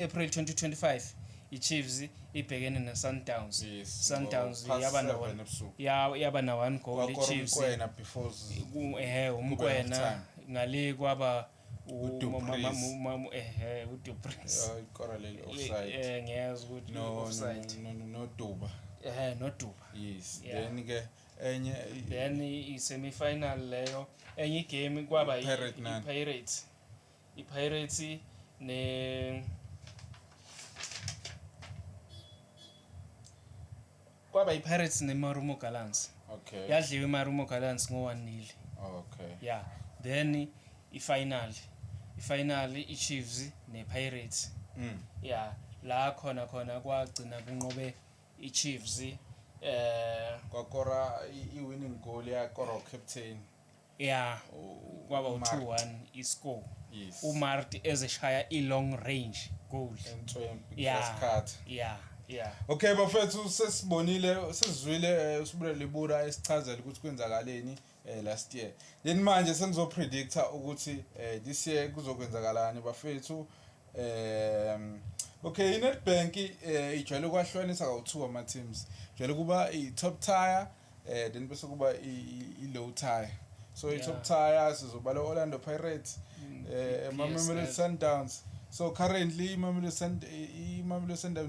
April 2025 iChiefs ibhekene neSundowns. Yes, Sundowns past yaba na 7 one ebusuku. yaba na one goal iChiefs Before umkwena ngale kwaba uDupreez. uDupreez ikora leli offside. ngiyazi ukuthi offside No Duba. noDuba. Yes. Yeah. Then ke enye Then i-semi-final leyo enye igame kwaba Pirates. iPirates ne kwaba iPirates neMarumo Gallants. Okay. Yadliwa iMarumo Gallants ngo-1-0. Okay. Yeah. Then ifinal iChiefs nePirates. Yeah, la khona kwagcina kunqobe iChiefs Kwakora i-winning goal yakora captain. yeah kwaba u2-1 iscore. Yes. uMart ezeshaya i-long range goal. Yeah. Okay bafethu sesizwile usibule libura esichazela ukuthi kwenzakaleni last year. Then manje sengizopredicta ukuthi this year kuzokwenzakalani bafethu. Okay, iNedbank ijwayele ukwahlukanisa kawu2 ama teams. Ijwayele kuba i-top tier then bese kuba i-low tier. So i-top tier sizobala Orlando Pirates, Mamelodi Sundowns. So currently Mamelodi Sundowns